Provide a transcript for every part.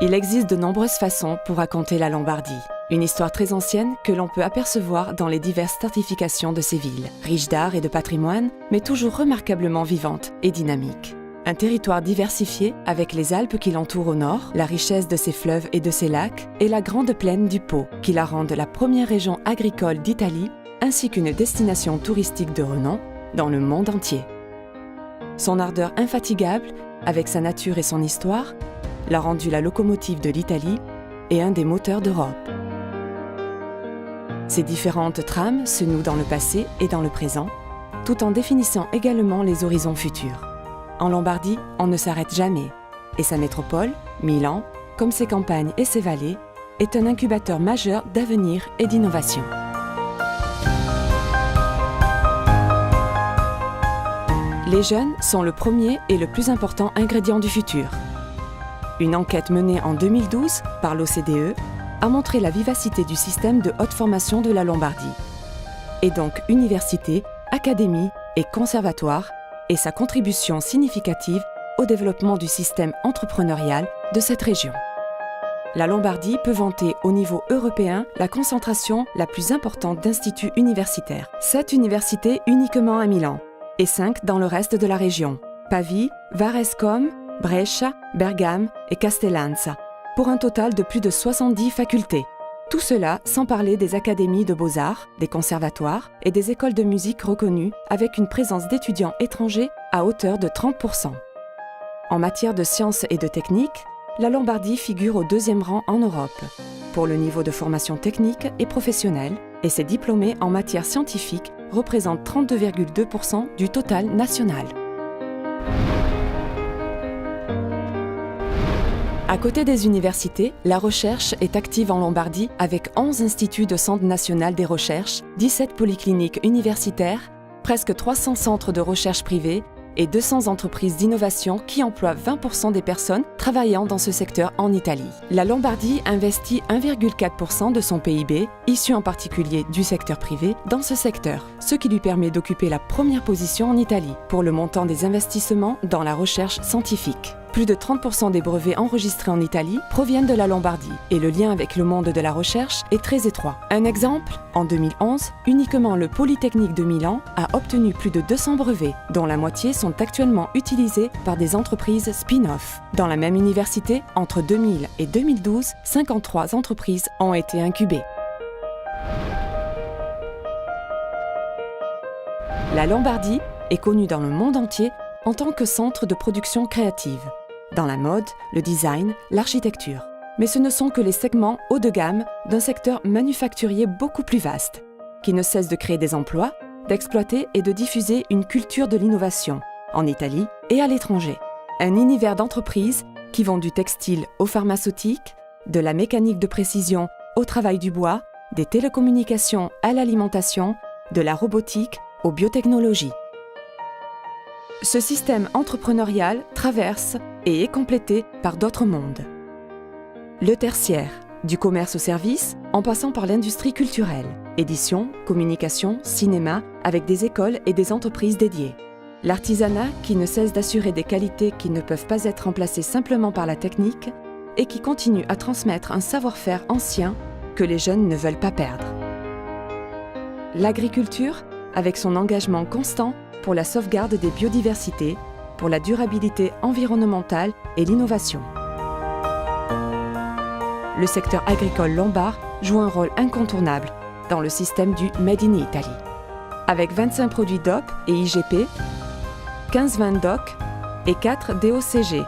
Il existe de nombreuses façons pour raconter la Lombardie. Une histoire très ancienne que l'on peut apercevoir dans les diverses stratifications de ces villes, riches d'art et de patrimoine, mais toujours remarquablement vivante et dynamique. Un territoire diversifié avec les Alpes qui l'entourent au nord, la richesse de ses fleuves et de ses lacs, et la grande plaine du Pô, qui la rendent la première région agricole d'Italie, ainsi qu'une destination touristique de renom dans le monde entier. Son ardeur infatigable, avec sa nature et son histoire, l'a rendue la locomotive de l'Italie et un des moteurs d'Europe. Ces différentes trames se nouent dans le passé et dans le présent, tout en définissant également les horizons futurs. En Lombardie, on ne s'arrête jamais, et sa métropole, Milan, comme ses campagnes et ses vallées, est un incubateur majeur d'avenir et d'innovation. Les jeunes sont le premier et le plus important ingrédient du futur. Une enquête menée en 2012 par l'OCDE a montré la vivacité du système de haute formation de la Lombardie, et donc universités, académies et conservatoires, et sa contribution significative au développement du système entrepreneurial de cette région. La Lombardie peut vanter au niveau européen la concentration la plus importante d'instituts universitaires. 7 universités uniquement à Milan et 5 dans le reste de la région. Pavie, Varescom, Brescia, Bergame et Castellanza, pour un total de plus de 70 facultés. Tout cela sans parler des académies de beaux-arts, des conservatoires et des écoles de musique reconnues avec une présence d'étudiants étrangers à hauteur de 30%. En matière de sciences et de technique, la Lombardie figure au 2e rang en Europe pour le niveau de formation technique et professionnelle, et ses diplômés en matière scientifique représentent 32,2% du total national. À côté des universités, la recherche est active en Lombardie avec 11 instituts de Centre national des recherches, 17 polycliniques universitaires, presque 300 centres de recherche privés et 200 entreprises d'innovation qui emploient 20% des personnes travaillant dans ce secteur en Italie. La Lombardie investit 1,4% de son PIB, issu en particulier du secteur privé, dans ce secteur, ce qui lui permet d'occuper la première position en Italie pour le montant des investissements dans la recherche scientifique. Plus de 30% des brevets enregistrés en Italie proviennent de la Lombardie et le lien avec le monde de la recherche est très étroit. Un exemple, en 2011, uniquement le Polytechnique de Milan a obtenu plus de 200 brevets, dont la moitié sont actuellement utilisés par des entreprises spin-off. Dans la même université, entre 2000 et 2012, 53 entreprises ont été incubées. La Lombardie est connue dans le monde entier en tant que centre de production créative, dans la mode, le design, l'architecture. Mais ce ne sont que les segments haut de gamme d'un secteur manufacturier beaucoup plus vaste, qui ne cesse de créer des emplois, d'exploiter et de diffuser une culture de l'innovation, en Italie et à l'étranger. Un univers d'entreprises qui vont du textile au pharmaceutique, de la mécanique de précision au travail du bois, des télécommunications à l'alimentation, de la robotique aux biotechnologies. Ce système entrepreneurial traverse et est complété par d'autres mondes. Le tertiaire, du commerce au service, en passant par l'industrie culturelle, édition, communication, cinéma, avec des écoles et des entreprises dédiées. L'artisanat qui ne cesse d'assurer des qualités qui ne peuvent pas être remplacées simplement par la technique et qui continue à transmettre un savoir-faire ancien que les jeunes ne veulent pas perdre. L'agriculture, avec son engagement constant pour la sauvegarde des biodiversités, pour la durabilité environnementale et l'innovation. Le secteur agricole lombard joue un rôle incontournable dans le système du Made in Italy. Avec 25 produits DOP et IGP, 15 vins DOC et 4 DOCG.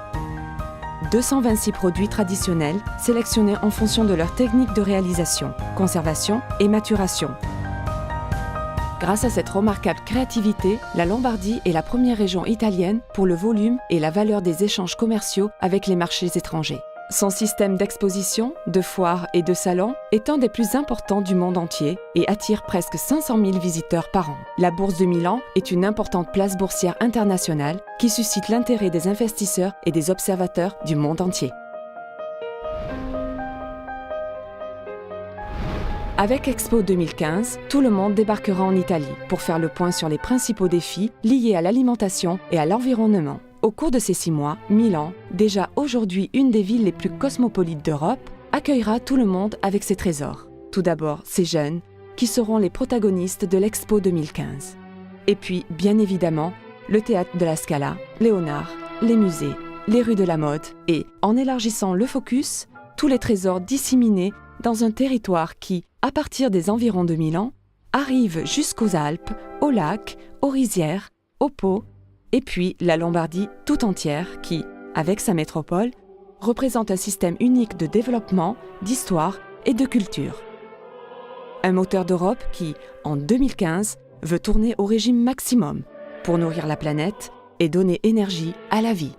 226 produits traditionnels sélectionnés en fonction de leur technique de réalisation, conservation et maturation. Grâce à cette remarquable créativité, la Lombardie est la première région italienne pour le volume et la valeur des échanges commerciaux avec les marchés étrangers. Son système d'exposition, de foires et de salons est un des plus importants du monde entier et attire presque 500 000 visiteurs par an. La Bourse de Milan est une importante place boursière internationale qui suscite l'intérêt des investisseurs et des observateurs du monde entier. Avec Expo 2015, tout le monde débarquera en Italie pour faire le point sur les principaux défis liés à l'alimentation et à l'environnement. Au cours de ces 6 mois, Milan, déjà aujourd'hui une des villes les plus cosmopolites d'Europe, accueillera tout le monde avec ses trésors. Tout d'abord, ces jeunes, qui seront les protagonistes de l'Expo 2015. Et puis, bien évidemment, le théâtre de la Scala, Léonard, les musées, les rues de la mode et, en élargissant le focus, tous les trésors disséminés dans un territoire qui, à partir des environs de Milan, arrive jusqu'aux Alpes, aux lacs, aux rizières, aux Pô, et puis la Lombardie tout entière qui, avec sa métropole, représente un système unique de développement, d'histoire et de culture. Un moteur d'Europe qui, en 2015, veut tourner au régime maximum pour nourrir la planète et donner énergie à la vie.